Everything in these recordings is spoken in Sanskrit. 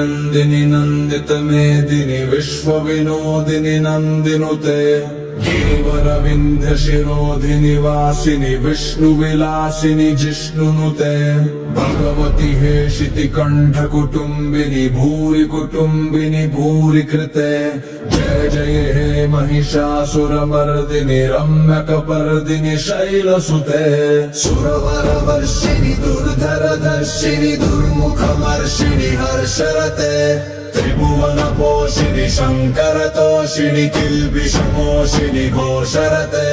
नन्दिनि नन्दित मेदिनि विश्वविनोदिनि नन्दिनुते गिरिवरविन्ध्य शिरोधिनि वासिनि विष्णुविलासिनि जिष्णुनुते भगवति हेशिति कण्ठकुटुम्बिनि भूरि कुटुम्बिनि भूरि कृते जय जय हे महिषासुरमर्दिनि रम्यकपर्दिनि शैलसुते सुरवरवर्षिणि दुर्धरदर्शिनि दुर्मुखमर्षिणि हर्षरते त्रिभुवनपोषिणि शङ्करतोषिणि किल्बिषमोषिणि घोषरते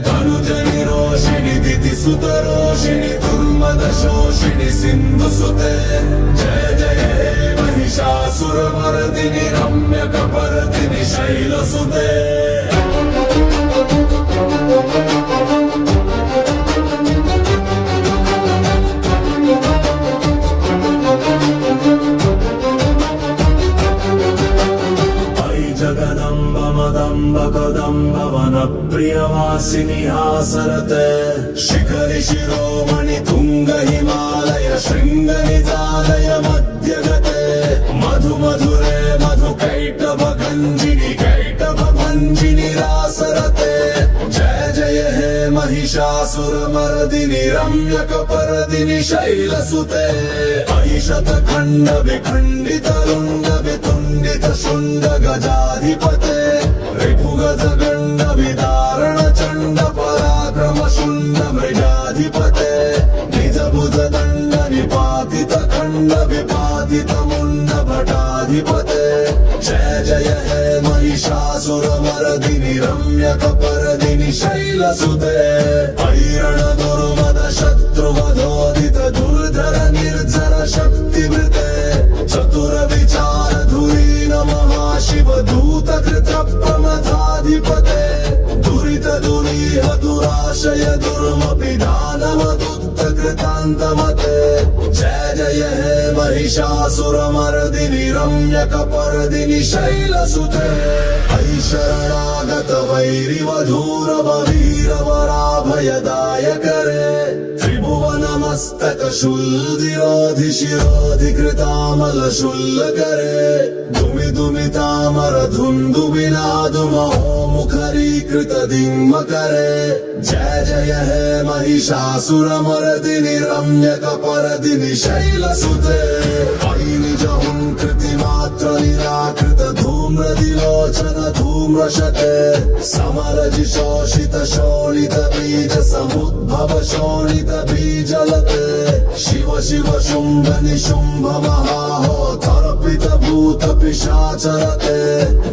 धनुजनिरोषिणि दितिसुतरोषिणि दुर्मदशोषिणि सिन्धुसुते जय जय हे महिषासुरमर्दिनि रम्यकपर्दिनि शैलसुते जगदम्ब मदम्ब कदम्ब वनप्रियवासिनि हासरते शिखरि शिरोमणि तुंग हिमालय शृंग निजालय मध्यगते मधु मधुरे मधु कैटभ गंजिनि कैटभ भंजिनि रासरते जय जय हे महिषासुरमर्दिनि रम्यकपर्दिनि शैलसुते ऐशत खण्ड विखण्डित रुण्ड वितुण्डित शुण्ड गजाधिपते रिपुगज गण्ड विदारण चण्ड पराक्रम शुण्ड मृगाधिपते निज भुज दण्ड निपातित खण्ड विपातित मुण्ड भटाधिपते जय जय हे महिषासुरमर्दिनि रम्यकपर्दिनि शैलसुते ऐरण दुर्मद शत्रुवधोदित दुर्धर निर्जर शक्तिवृते चतुर विचार धुरीन महाशिव दूत कृत प्रमथाधिपते दुरित दुरीह दुराशय दुर्मपि दानवदुत्त कृतान्तमते जय जय हे महिषासुरमर्दिनि रम्यकपर्दिनि शैलसुते ऐ शरणागत वैरिवधूरव वीरवराभयदायकरे त्रिभुवनमस्तक शूलधिरोधि शिरोधि कृतामल शुल्लकरे दुमि दुमि तामर धुन्दुबिनादु महोमुखरीकृत दिङ्मकरे जय जय हे महिषासुरमर्दिनि रम्यकपर्दिनि शैलसुते ऐ निज हुङ्कृतिमात्र निराकृत धूम्रदिलोचन धूम्रशते समरजिशोषित शोणित बीज समुद्भव शोणित बीजलते शिव शिव शुम्भ निशुम्भ महाहो तर्पित भूत पिशाचरते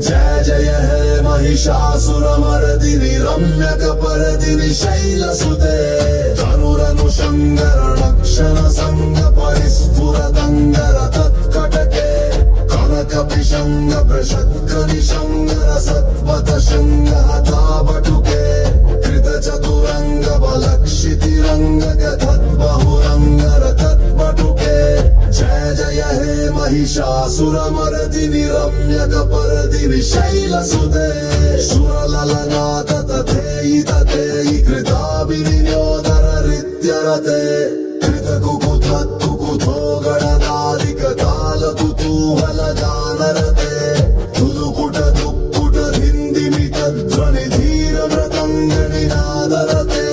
जय जय हे महिषासुरमर्दिनि रम्यकपर्दिनि शैलसुते तनुरनुशङ्गर लक्षण संग परिस्फुरदङ्गर तत्कटके कनकपिशङ्ग प्रषत्कनिशङ्गर सत्पथ शृङ्ग हताबटुके कृत चतुरङ्ग बलक्षितिरङ्ग गतद्बहुरङ्गर तत्पटुके जय जय हे महिषासुरमर्दिनि रम्यकपर्दिनि शैलसुते सुरललनाथ तथेयि तथेयि कृताभिनिन्योदर हृत्यरते कृतकुकुथत्कुकुथो गणनादिक तालकुतूहल जानरते धुलुकुट दुक्कुट धिन्दिमि तध्वनि धीर मृदङ्ग निनादरते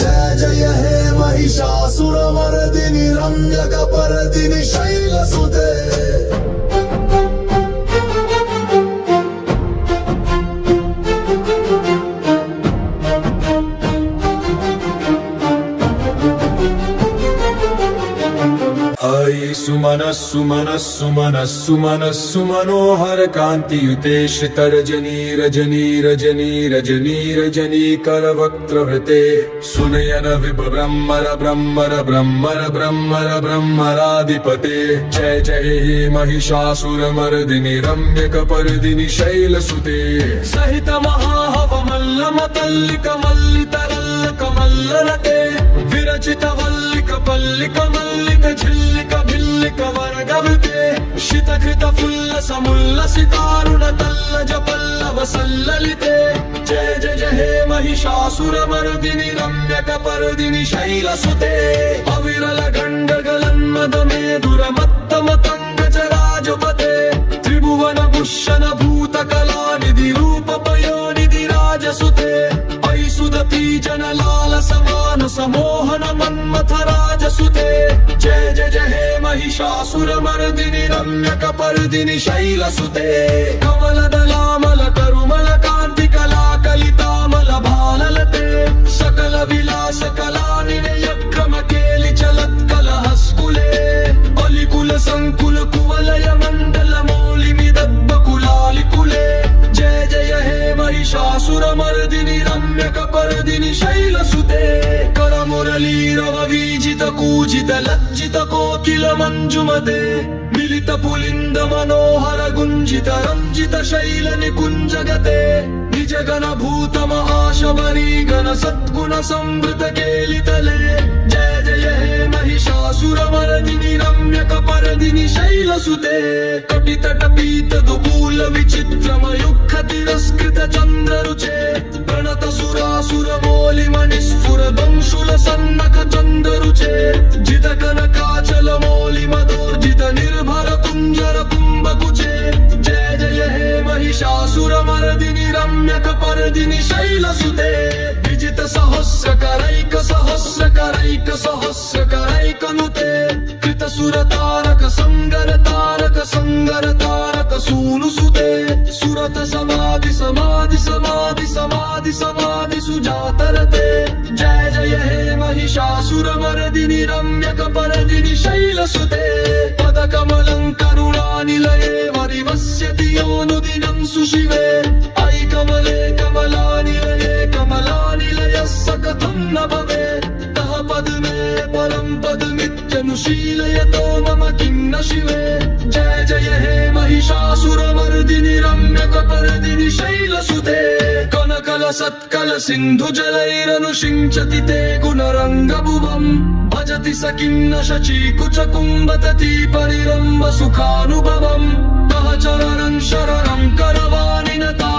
जय जय हे महिषासुरमर्दिनि रम्यकपर्दिनि शैलसुते सुमनोहर कान्तियुते श्रितरजनी रजनी रजनी रजनी रजनी करवक्त्रवृते सुनयन विभ्रमर ब्रह्मर ब्रह्मर ब्रह्मर ब्रह्मराधिपते जय जय हे महिषासुरमर्दिनि रम्यकपर्दिनि शैलसुते सहित महाहव मल्लमतल्लिक मल्लितरल्लक मल्लरते विरचित वल्लिक पल्लिक मल्लिक झिल्लिक भिल्लिक वर्गवृते शितकृत फुल्ल समुल्लसितारुण तल्लज पल्लव सल्ललिते जय जय हे महिषासुरमर्दिनि रम्यकपर्दिनि शैलसुते अविरल गण्डगलन्मद मेधुर मत्त मतङ्ग गजराजपते त्रिभुवन भूषण भूतकलानिधि रूपपयोनिधि राजसुते अयि सुदती जनलाल समान समोहन मन्मथ राजसुते जय जय जय हे महिषासुरमर्दिनि रम्यकपर्दिनि शैलसुते कमलदलामल करुमल कान्ति कला कलितामल भाललते सकल विलास कलानिलय क्रम केलि चलत्कलहस्कुले बलिकुल संकुल कुवलय मंडल मौलिमिदद्बकुलालिकुले जय जय हे महिषासुरमर्दिनि रम्यकपर्दिनि शैलसुते करमुरलीरव वीजित कूजित लज्जित कोकिल मंजुमते मिलित पुलिंद मनोहर गुंजित रंजित शैल निकुंजगते निज गण भूत महाशबरी गण सद्गुण संवृत केलितले जय जय हे महिषासुरमर्दिनि रम्यकपर्दिनि शैलसुते कटितट पीत दुकूल विचित्रमयुक्ष तिरस्कृत चन्द्ररुचे प्रणत सुरासुर मौलिमनिस्फुर दंशुल सन्नख चन्द्ररुचे जित कनकाचल मौलिमदोर्जित निर्भर कुञ्जर कुम्भकुचे जय जय हे महिषासुरमर्दिनि रम्यकपर्दिनि शैलसुते विजित सहस्रकरैक सहस्रकरैक सहस्रकरैकनुते कृत सुरतारक संगर तारक सूनुसुते सुरत समाधि समाधि समाधि समाधि समाधि सुजातरते जय जय हे महिषासुरमर्दिनि रम्यकपर्दिनि शैलसुते पदकमलं करुणानिलये वरिवस्यति योऽनुदिनं सुशिवे अयि कमले कमलानिलये कमलानिलयः सकथं न भवेत् तः पद्मे परं पदमित्यनुशीलयतो मम किं न शिवे जय जय हे महिषासुरमर्दिनि रम्यकपर्दिनि शैलसुते कनकल सत्कल सिन्धु जलैरनुषिञ्चति ते गुणरङ्गभुवम् भजति स किं न शचीकुच कुम्भतति परिरम्भ सुखानुभवम् तः चरणं शरणं करवाणि नता